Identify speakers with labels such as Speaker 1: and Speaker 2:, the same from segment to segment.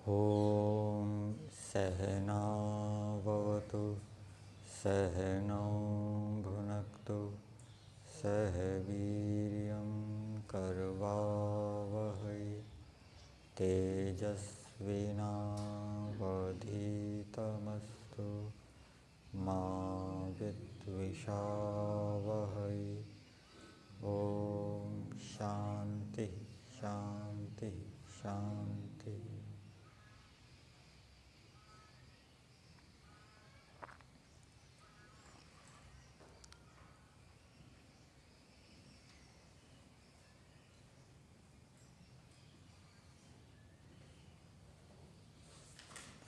Speaker 1: ॐ सहना भवतु सहनौ भुनक्तु सह वीर्यं करवावहै तेजस्विनावधीतमस्तु मा विद्विषावहै। ॐ शांति शांति शांति।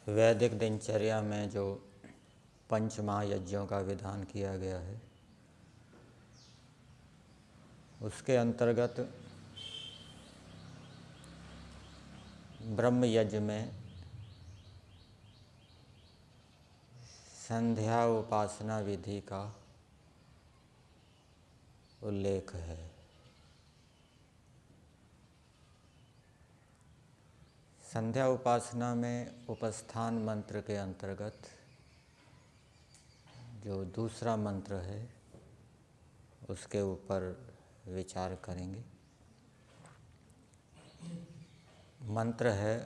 Speaker 1: वैदिक दिनचर्या में जो पंच महायज्ञों का विधान किया गया है, उसके अंतर्गत ब्रह्म यज्ञ में संध्या उपासना विधि का उल्लेख है। संध्या उपासना में उपस्थान मंत्र के अंतर्गत जो दूसरा मंत्र है उसके ऊपर विचार करेंगे। मंत्र है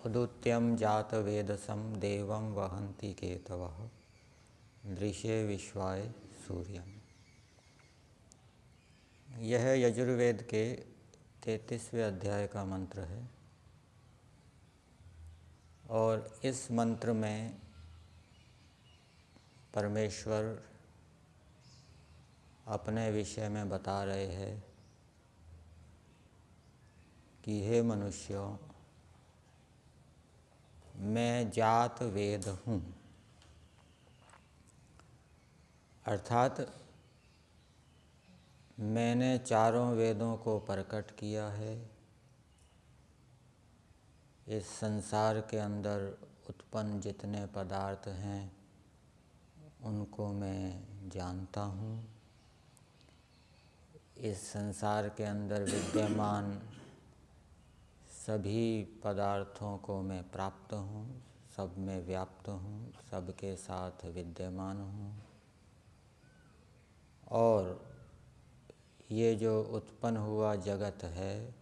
Speaker 1: उदुत्यम जात वेदसम देवं वहन्ति केतवः दृशे विश्वाय सूर्यम। यह यजुर्वेद के 33वें अध्याय का मंत्र है और इस मंत्र में परमेश्वर अपने विषय में बता रहे हैं कि हे मनुष्यों, मैं जात वेद हूँ, अर्थात मैंने चारों वेदों को प्रकट किया है। इस संसार के अंदर उत्पन्न जितने पदार्थ हैं उनको मैं जानता हूँ। इस संसार के अंदर विद्यमान सभी पदार्थों को मैं प्राप्त हूँ, सब में व्याप्त हूँ, सबके साथ विद्यमान हूँ। और ये जो उत्पन्न हुआ जगत है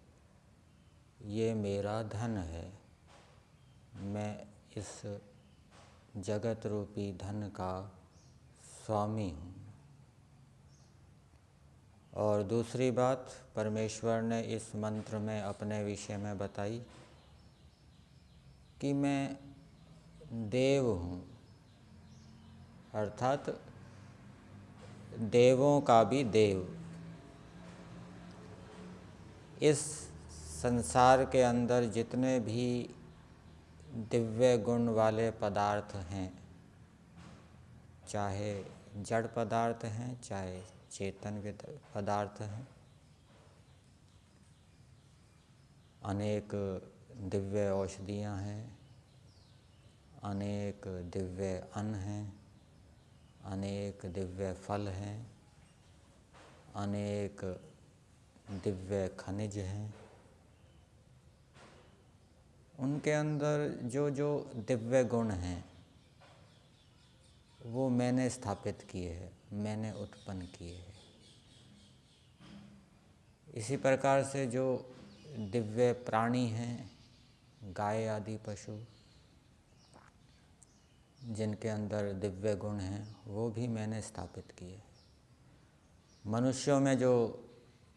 Speaker 1: ये मेरा धन है। मैं इस जगत रूपी धन का स्वामी हूँ। और दूसरी बात परमेश्वर ने इस मंत्र में अपने विषय में बताई कि मैं देव हूँ, अर्थात देवों का भी देव। इस संसार के अंदर जितने भी दिव्य गुण वाले पदार्थ हैं, चाहे जड़ पदार्थ हैं चाहे चेतन पदार्थ हैं, अनेक दिव्य औषधियाँ हैं, अनेक दिव्य अन्न हैं, अनेक दिव्य फल हैं, अनेक दिव्य खनिज हैं। उनके अंदर जो जो दिव्य गुण हैं वो मैंने स्थापित किए हैं, मैंने उत्पन्न किए हैं। इसी प्रकार से जो दिव्य प्राणी हैं, गाय आदि पशु, जिनके अंदर दिव्य गुण हैं वो भी मैंने स्थापित किए। मनुष्यों में जो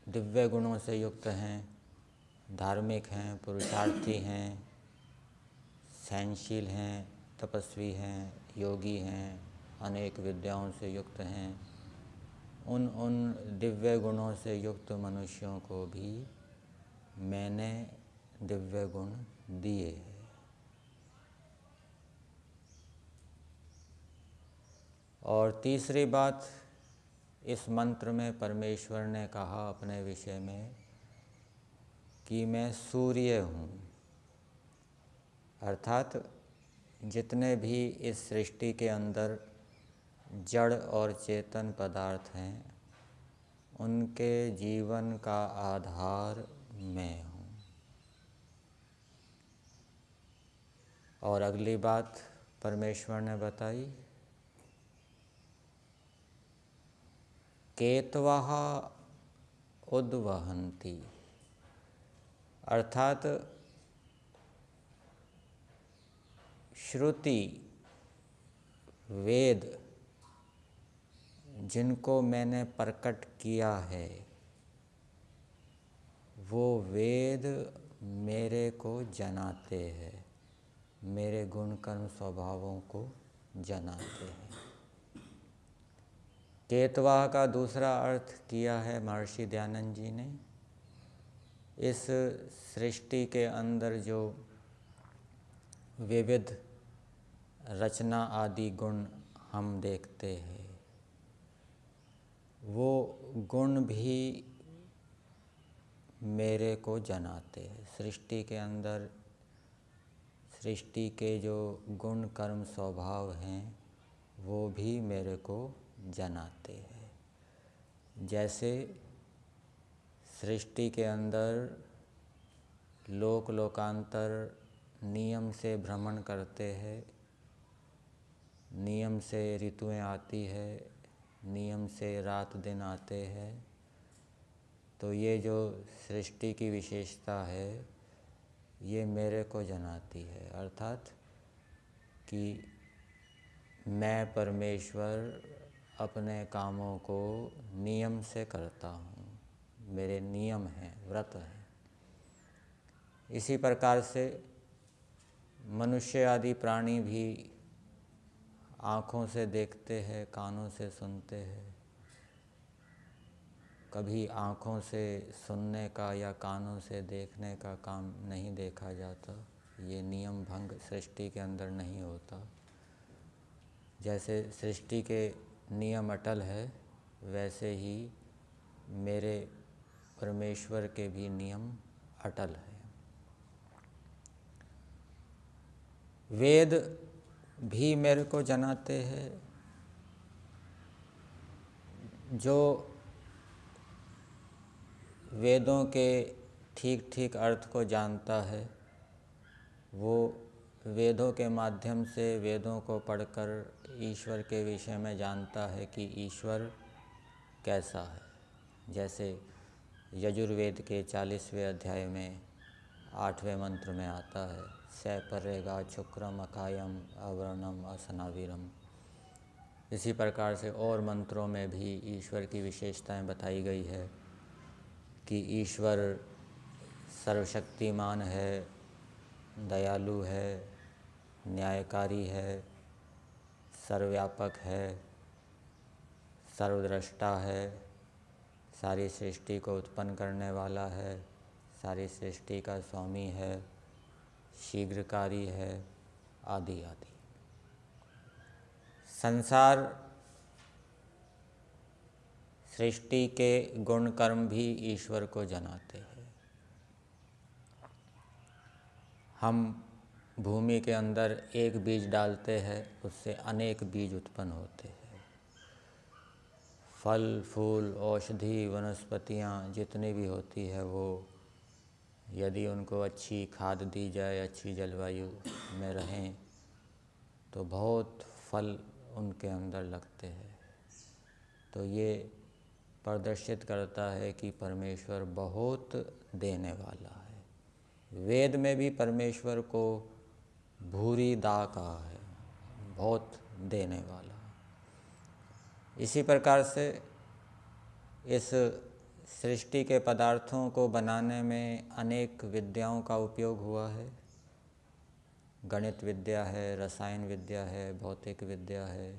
Speaker 1: दिव्य गुणों से युक्त हैं, धार्मिक हैं, पुरुषार्थी हैं, सहनशील हैं, तपस्वी हैं, योगी हैं, अनेक विद्याओं से युक्त हैं, उन दिव्य गुणों से युक्त मनुष्यों को भी मैंने दिव्य गुण दिए हैं। और तीसरी बात, इस मंत्र में परमेश्वर ने कहा अपने विषय में कि मैं सूर्य हूँ, अर्थात जितने भी इस सृष्टि के अंदर जड़ और चेतन पदार्थ हैं उनके जीवन का आधार मैं हूँ। और अगली बात परमेश्वर ने बताई, केतवः उद्वहन्ति, अर्थात श्रुति वेद जिनको मैंने प्रकट किया है वो वेद मेरे को जनाते हैं, मेरे गुण कर्म स्वभावों को जनाते हैं। केतवा का दूसरा अर्थ किया है महर्षि दयानंद जी ने। इस सृष्टि के अंदर जो विविध रचना आदि गुण हम देखते हैं वो गुण भी मेरे को जनाते हैं। सृष्टि के अंदर सृष्टि के जो गुण कर्म स्वभाव हैं वो भी मेरे को जनाते हैं। जैसे सृष्टि के अंदर लोक लोकांतर नियम से भ्रमण करते हैं, नियम से ऋतुएं आती है, नियम से रात दिन आते हैं, तो ये जो सृष्टि की विशेषता है ये मेरे को जनाती है। अर्थात कि मैं परमेश्वर अपने कामों को नियम से करता हूँ, मेरे नियम हैं, व्रत हैं। इसी प्रकार से मनुष्य आदि प्राणी भी आँखों से देखते हैं, कानों से सुनते हैं। कभी आँखों से सुनने का या कानों से देखने का काम नहीं देखा जाता, ये नियम भंग सृष्टि के अंदर नहीं होता। जैसे सृष्टि के नियम अटल है वैसे ही मेरे परमेश्वर के भी नियम अटल है। वेद भी मेरे को जनाते हैं। जो वेदों के ठीक ठीक अर्थ को जानता है वो वेदों के माध्यम से वेदों को पढ़कर ईश्वर के विषय में जानता है कि ईश्वर कैसा है। जैसे यजुर्वेद के 40वें अध्याय में 8वें मंत्र में आता है, स परेगा शुक्रम अकायम अवर्णम असनावीरम। इसी प्रकार से और मंत्रों में भी ईश्वर की विशेषताएं बताई गई है कि ईश्वर सर्वशक्तिमान है, दयालु है, न्यायकारी है, सर्वव्यापक है, सर्वद्रष्टा है, सारी सृष्टि को उत्पन्न करने वाला है, सारी सृष्टि का स्वामी है, शीघ्रकारी है, आदि आदि। संसार सृष्टि के गुण कर्म भी ईश्वर को जनाते हैं। हम भूमि के अंदर एक बीज डालते हैं, उससे अनेक बीज उत्पन्न होते हैं। फल फूल औषधि वनस्पतियाँ जितनी भी होती है वो यदि उनको अच्छी खाद दी जाए, अच्छी जलवायु में रहें तो बहुत फल उनके अंदर लगते हैं। तो ये प्रदर्शित करता है कि परमेश्वर बहुत देने वाला है। वेद में भी परमेश्वर को भूरी दा कहा है, बहुत देने वाला। इसी प्रकार से इस सृष्टि के पदार्थों को बनाने में अनेक विद्याओं का उपयोग हुआ है। गणित विद्या है, रसायन विद्या है, भौतिक विद्या है,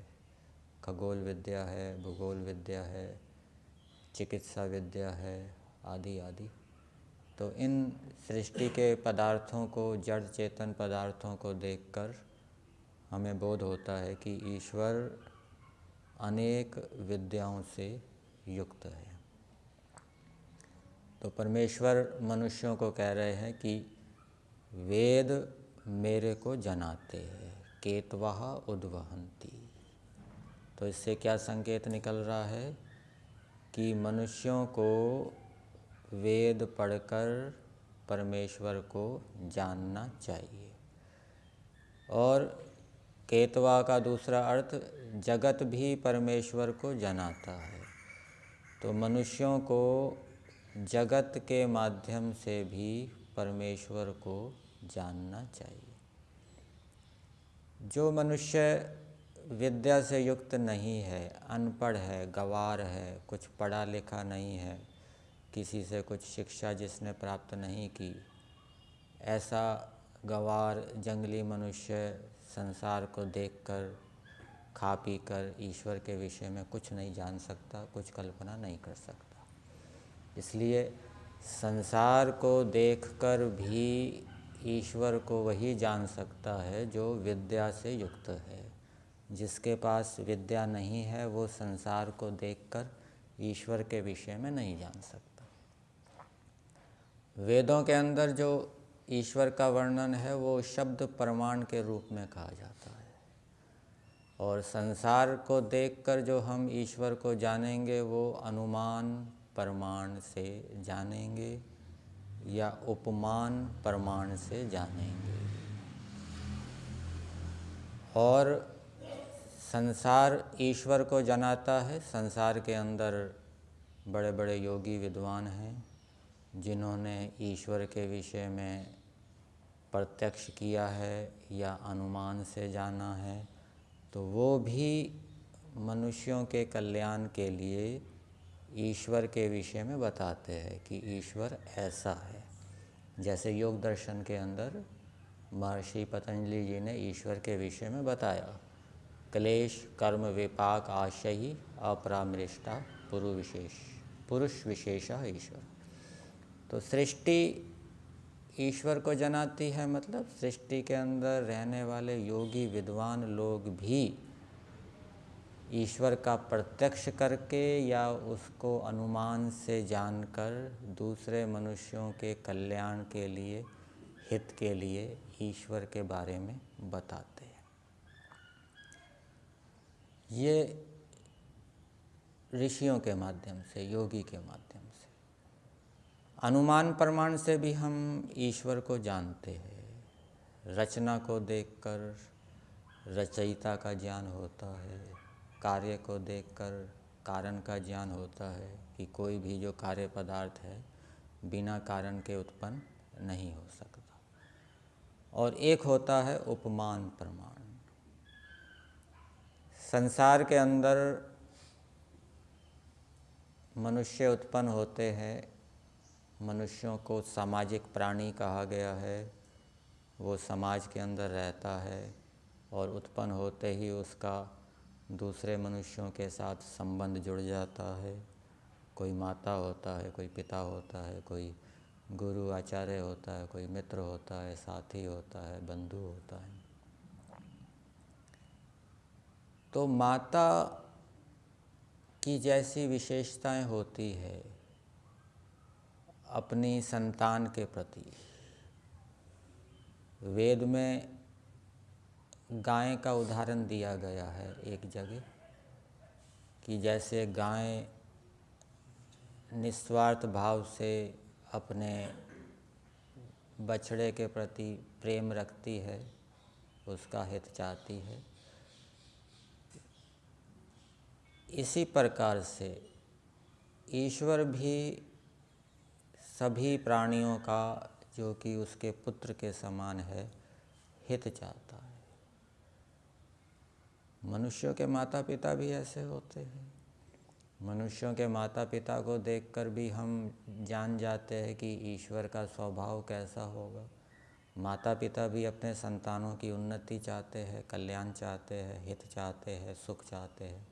Speaker 1: खगोल विद्या है, भूगोल विद्या है, चिकित्सा विद्या है, आदि आदि। तो इन सृष्टि के पदार्थों को, जड़ चेतन पदार्थों को देखकर हमें बोध होता है कि ईश्वर अनेक विद्याओं से युक्त है। तो परमेश्वर मनुष्यों को कह रहे हैं कि वेद मेरे को जनाते हैं, केतवः उद्वहन्ति। तो इससे क्या संकेत निकल रहा है कि मनुष्यों को वेद पढ़कर परमेश्वर को जानना चाहिए। और केतवा का दूसरा अर्थ जगत भी परमेश्वर को जनाता है। तो मनुष्यों को जगत के माध्यम से भी परमेश्वर को जानना चाहिए। जो मनुष्य विद्या से युक्त नहीं है, अनपढ़ है, गंवार है, कुछ पढ़ा लिखा नहीं है, किसी से कुछ शिक्षा जिसने प्राप्त नहीं की, ऐसा गंवार जंगली मनुष्य संसार को देखकर, खा पी कर ईश्वर के विषय में कुछ नहीं जान सकता, कुछ कल्पना नहीं कर सकता। इसलिए संसार को देखकर भी ईश्वर को वही जान सकता है जो विद्या से युक्त है। जिसके पास विद्या नहीं है वो संसार को देखकर ईश्वर के विषय में नहीं जान सकता। वेदों के अंदर जो ईश्वर का वर्णन है वो शब्द प्रमाण के रूप में कहा जाता है, और संसार को देखकर जो हम ईश्वर को जानेंगे वो अनुमान प्रमाण से जानेंगे या उपमान प्रमाण से जानेंगे। और संसार ईश्वर को जनाता है। संसार के अंदर बड़े बड़े योगी विद्वान हैं जिन्होंने ईश्वर के विषय में प्रत्यक्ष किया है या अनुमान से जाना है, तो वो भी मनुष्यों के कल्याण के लिए ईश्वर के विषय में बताते हैं कि ईश्वर ऐसा है। जैसे योग दर्शन के अंदर महर्षि पतंजलि जी ने ईश्वर के विषय में बताया, क्लेश कर्म विपाक आशयी अपरामृष्टा पुरुष विशेषा ईश्वर। तो सृष्टि ईश्वर को जनाती है, मतलब सृष्टि के अंदर रहने वाले योगी विद्वान लोग भी ईश्वर का प्रत्यक्ष करके या उसको अनुमान से जानकर दूसरे मनुष्यों के कल्याण के लिए, हित के लिए ईश्वर के बारे में बताते हैं। ये ऋषियों के माध्यम से, योगी के माध्यम से। अनुमान प्रमाण से भी हम ईश्वर को जानते हैं। रचना को देखकर रचयिता का ज्ञान होता है, कार्य को देखकर कारण का ज्ञान होता है कि कोई भी जो कार्य पदार्थ है बिना कारण के उत्पन्न नहीं हो सकता। और एक होता है उपमान प्रमाण। संसार के अंदर मनुष्य उत्पन्न होते हैं, मनुष्यों को सामाजिक प्राणी कहा गया है। वो समाज के अंदर रहता है और उत्पन्न होते ही उसका दूसरे मनुष्यों के साथ संबंध जुड़ जाता है। कोई माता होता है, कोई पिता होता है, कोई गुरु आचार्य होता है, कोई मित्र होता है, साथी होता है, बंधु होता है। तो माता की जैसी विशेषताएं होती है अपनी संतान के प्रति, वेद में गाय का उदाहरण दिया गया है एक जगह कि जैसे गाय निस्वार्थ भाव से अपने बछड़े के प्रति प्रेम रखती है, उसका हित चाहती है, इसी प्रकार से ईश्वर भी सभी प्राणियों का, जो कि उसके पुत्र के समान है, हित चाहता है। मनुष्यों के माता पिता भी ऐसे होते हैं। मनुष्यों के माता पिता को देखकर भी हम जान जाते हैं कि ईश्वर का स्वभाव कैसा होगा। माता पिता भी अपने संतानों की उन्नति चाहते हैं, कल्याण चाहते हैं, हित चाहते हैं, सुख चाहते हैं।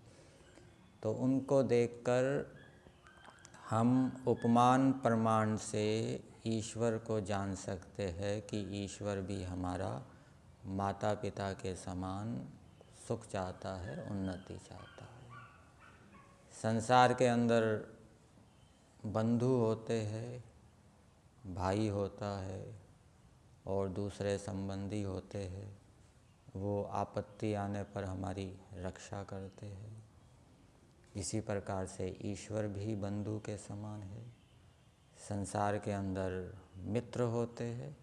Speaker 1: तो उनको देखकर हम उपमान प्रमाण से ईश्वर को जान सकते हैं कि ईश्वर भी हमारा माता पिता के समान सुख चाहता है, उन्नति चाहता है। संसार के अंदर बंधु होते हैं, भाई होता है और दूसरे संबंधी होते हैं। वो आपत्ति आने पर हमारी रक्षा करते हैं। इसी प्रकार से ईश्वर भी बंधु के समान है। संसार के अंदर मित्र होते हैं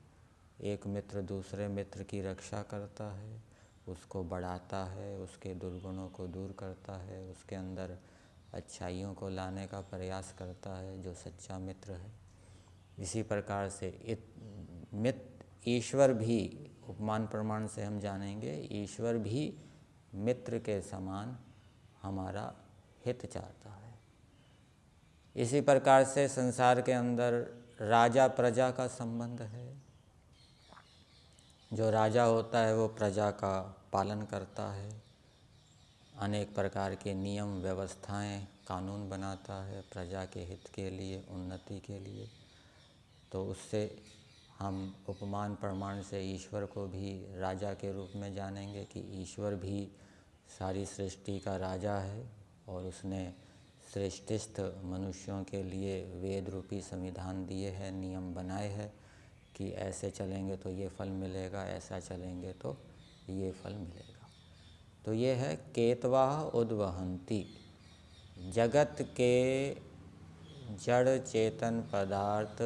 Speaker 1: एक मित्र दूसरे मित्र की रक्षा करता है, उसको बढ़ाता है, उसके दुर्गुणों को दूर करता है, उसके अंदर अच्छाइयों को लाने का प्रयास करता है, जो सच्चा मित्र है। इसी प्रकार से ईश्वर भी, उपमान प्रमाण से हम जानेंगे, ईश्वर भी मित्र के समान हमारा हित चाहता है। इसी प्रकार से संसार के अंदर राजा प्रजा का संबंध है। जो राजा होता है वो प्रजा का पालन करता है, अनेक प्रकार के नियम व्यवस्थाएं कानून बनाता है प्रजा के हित के लिए, उन्नति के लिए। तो उससे हम उपमान प्रमाण से ईश्वर को भी राजा के रूप में जानेंगे कि ईश्वर भी सारी सृष्टि का राजा है और उसने श्रेष्ठस्थ मनुष्यों के लिए वेद रूपी संविधान दिए हैं, नियम बनाए हैं कि ऐसे चलेंगे तो ये फल मिलेगा, ऐसा चलेंगे तो ये फल मिलेगा। तो ये है केतवाः उद्वहन्ति, जगत के जड़ चेतन पदार्थ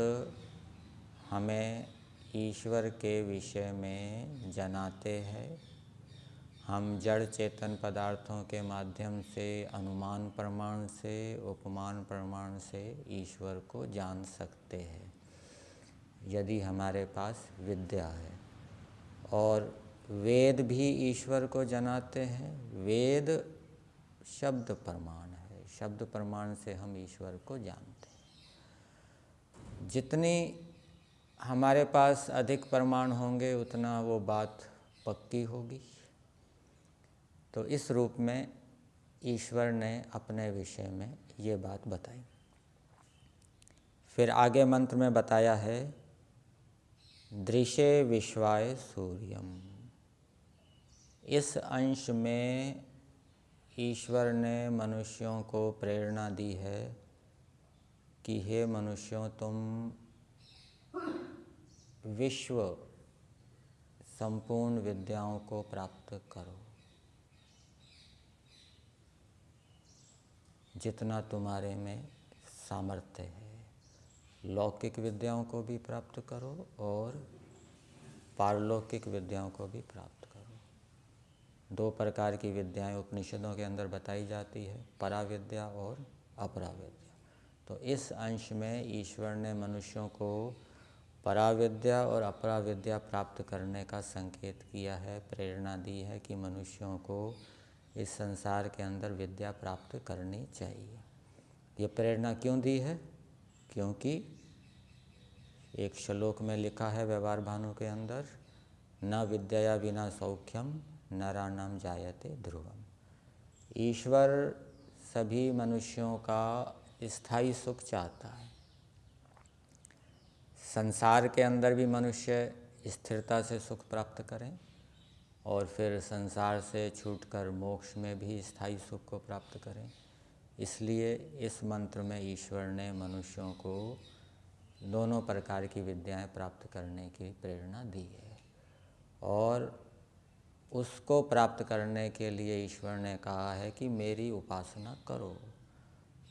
Speaker 1: हमें ईश्वर के विषय में जनाते हैं। हम जड़ चेतन पदार्थों के माध्यम से, अनुमान प्रमाण से, उपमान प्रमाण से ईश्वर को जान सकते हैं यदि हमारे पास विद्या है। और वेद भी ईश्वर को जनाते हैं। वेद शब्द प्रमाण है, शब्द प्रमाण से हम ईश्वर को जानते हैं। जितनी हमारे पास अधिक प्रमाण होंगे उतना वो बात पक्की होगी। तो इस रूप में ईश्वर ने अपने विषय में ये बात बताई। फिर आगे मंत्र में बताया है, दृशे विश्वाय सूर्यम। इस अंश में ईश्वर ने मनुष्यों को प्रेरणा दी है कि हे मनुष्यों, तुम विश्व संपूर्ण विद्याओं को प्राप्त करो, जितना तुम्हारे में सामर्थ्य है। लौकिक विद्याओं को भी प्राप्त करो और पारलौकिक विद्याओं को भी प्राप्त करो। 2 प्रकार की विद्याएं उपनिषदों के अंदर बताई जाती है, पराविद्या और अपराविद्या। तो इस अंश में ईश्वर ने मनुष्यों को पराविद्या और अपराविद्या प्राप्त करने का संकेत किया है, प्रेरणा दी है कि मनुष्यों को इस संसार के अंदर विद्या प्राप्त करनी चाहिए। ये प्रेरणा क्यों दी है? क्योंकि एक श्लोक में लिखा है व्यवहार भानु के अंदर, न विद्या विना सौख्यम नराणाम जायते ध्रुवम। ईश्वर सभी मनुष्यों का स्थायी सुख चाहता है। संसार के अंदर भी मनुष्य स्थिरता से सुख प्राप्त करें और फिर संसार से छूटकर मोक्ष में भी स्थायी सुख को प्राप्त करें। इसलिए इस मंत्र में ईश्वर ने मनुष्यों को दोनों प्रकार की विद्याएं प्राप्त करने की प्रेरणा दी है। और उसको प्राप्त करने के लिए ईश्वर ने कहा है कि मेरी उपासना करो।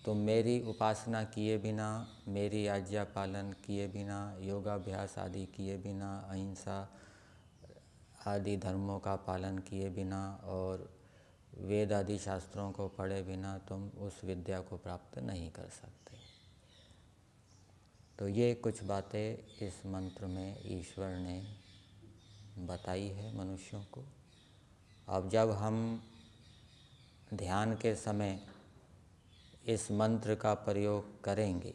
Speaker 1: तो मेरी उपासना किए बिना, मेरी आज्ञा पालन किए बिना, योगाभ्यास आदि किए बिना, अहिंसा आदि धर्मों का पालन किए बिना और वेद आदि शास्त्रों को पढ़े बिना तुम उस विद्या को प्राप्त नहीं कर सकते। तो ये कुछ बातें इस मंत्र में ईश्वर ने बताई है मनुष्यों को। अब जब हम ध्यान के समय इस मंत्र का प्रयोग करेंगे,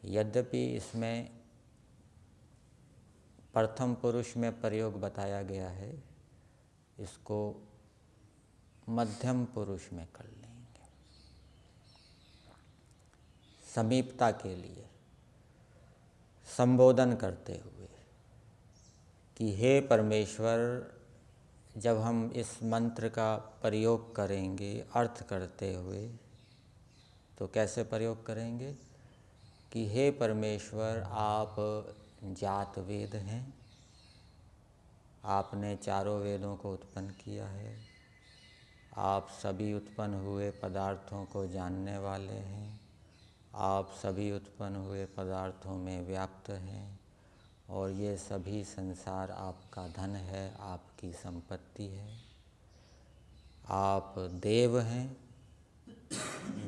Speaker 1: यद्यपि इसमें प्रथम पुरुष में प्रयोग बताया गया है, इसको मध्यम पुरुष में कर लेंगे समीपता के लिए, संबोधन करते हुए कि हे परमेश्वर। जब हम इस मंत्र का प्रयोग करेंगे अर्थ करते हुए, तो कैसे प्रयोग करेंगे कि हे परमेश्वर, आप जात वेद हैं, आपने चारों वेदों को उत्पन्न किया है, आप सभी उत्पन्न हुए पदार्थों को जानने वाले हैं, आप सभी उत्पन्न हुए पदार्थों में व्याप्त हैं और ये सभी संसार आपका धन है, आपकी संपत्ति है। आप देव हैं,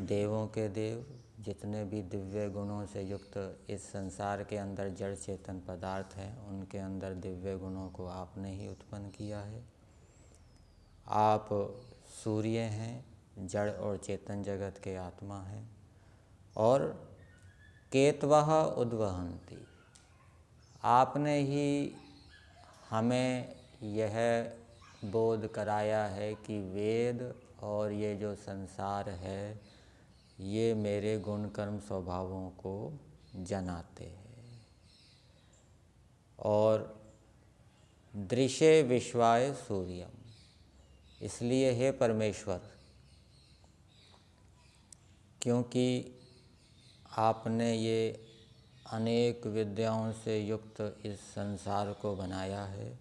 Speaker 1: देवों के देव। जितने भी दिव्य गुणों से युक्त इस संसार के अंदर जड़ चेतन पदार्थ हैं, उनके अंदर दिव्य गुणों को आपने ही उत्पन्न किया है। आप सूर्य हैं, जड़ और चेतन जगत के आत्मा हैं। और केतवः उद्वहन्ति, आपने ही हमें यह बोध कराया है कि वेद और ये जो संसार है, ये मेरे गुण कर्म स्वभावों को जनाते हैं। और दृशे विश्वाय सूर्यम, इसलिए हे परमेश्वर, क्योंकि आपने ये अनेक विद्याओं से युक्त इस संसार को बनाया है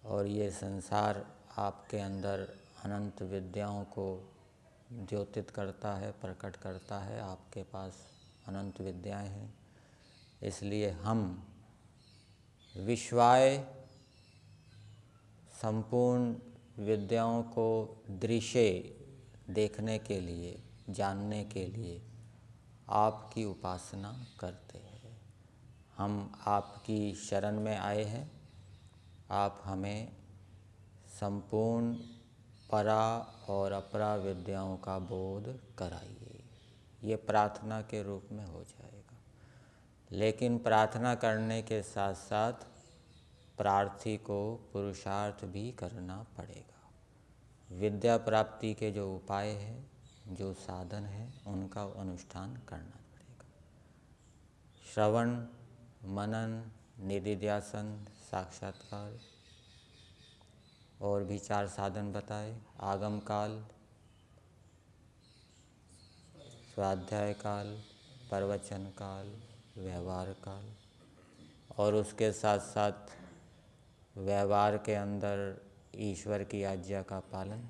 Speaker 1: और ये संसार आपके अंदर अनंत विद्याओं को द्योतित करता है, प्रकट करता है। आपके पास अनंत विद्याएं हैं, इसलिए हम विश्वाय संपूर्ण विद्याओं को दृश्य देखने के लिए, जानने के लिए आपकी उपासना करते हैं। हम आपकी शरण में आए हैं। आप हमें संपूर्ण परा और अपरा विद्याओं का बोध कराइए। ये प्रार्थना के रूप में हो जाएगा। लेकिन प्रार्थना करने के साथ साथ प्रार्थी को पुरुषार्थ भी करना पड़ेगा। विद्या प्राप्ति के जो उपाय हैं, जो साधन हैं, उनका अनुष्ठान करना पड़ेगा। श्रवण, मनन, निधिध्यासन, साक्षात्कार, और भी 4 साधन बताए। आगम काल, स्वाध्याय काल, प्रवचन काल, व्यवहार काल। और उसके साथ साथ व्यवहार के अंदर ईश्वर की आज्ञा का पालन,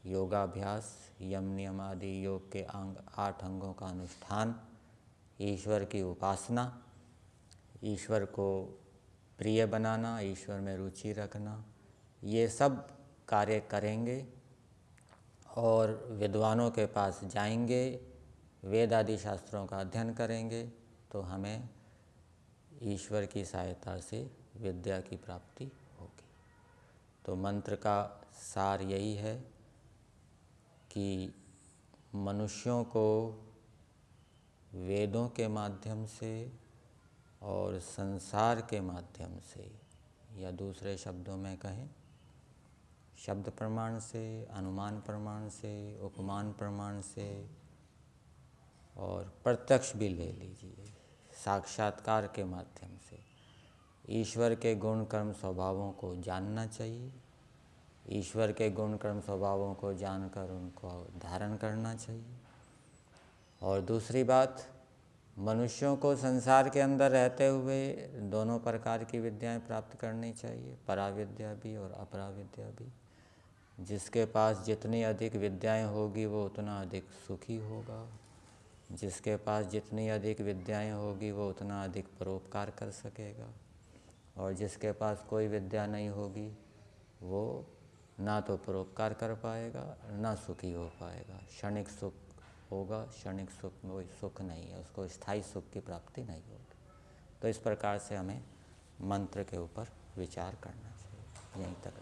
Speaker 1: योगाभ्यास, यम नियम आदि योग के 8 अंगों का अनुष्ठान, ईश्वर की उपासना, ईश्वर को प्रिय बनाना, ईश्वर में रुचि रखना, ये सब कार्य करेंगे और विद्वानों के पास जाएंगे, वेद आदि शास्त्रों का अध्ययन करेंगे, तो हमें ईश्वर की सहायता से विद्या की प्राप्ति होगी। तो मंत्र का सार यही है कि मनुष्यों को वेदों के माध्यम से और संसार के माध्यम से, या दूसरे शब्दों में कहें, शब्द प्रमाण से, अनुमान प्रमाण से, उपमान प्रमाण से, और प्रत्यक्ष भी ले लीजिए, साक्षात्कार के माध्यम से ईश्वर के गुण कर्म स्वभावों को जानना चाहिए। ईश्वर के गुण कर्म स्वभावों को जानकर उनको धारण करना चाहिए। और दूसरी बात, मनुष्यों को संसार के अंदर रहते हुए दोनों प्रकार की विद्याएं प्राप्त करनी चाहिए, पराविद्या भी और अपराविद्या भी। जिसके पास जितनी अधिक विद्याएं होगी वो उतना अधिक सुखी होगा। जिसके पास जितनी अधिक विद्याएं होगी वो उतना अधिक परोपकार कर सकेगा। और जिसके पास कोई विद्या नहीं होगी वो ना तो परोपकार कर पाएगा, ना सुखी हो पाएगा। क्षणिक सुख होगा, क्षणिक सुख में कोई सुख नहीं है, उसको स्थायी सुख की प्राप्ति नहीं होगी। तो इस प्रकार से हमें मंत्र के ऊपर विचार करना चाहिए। यहीं तक।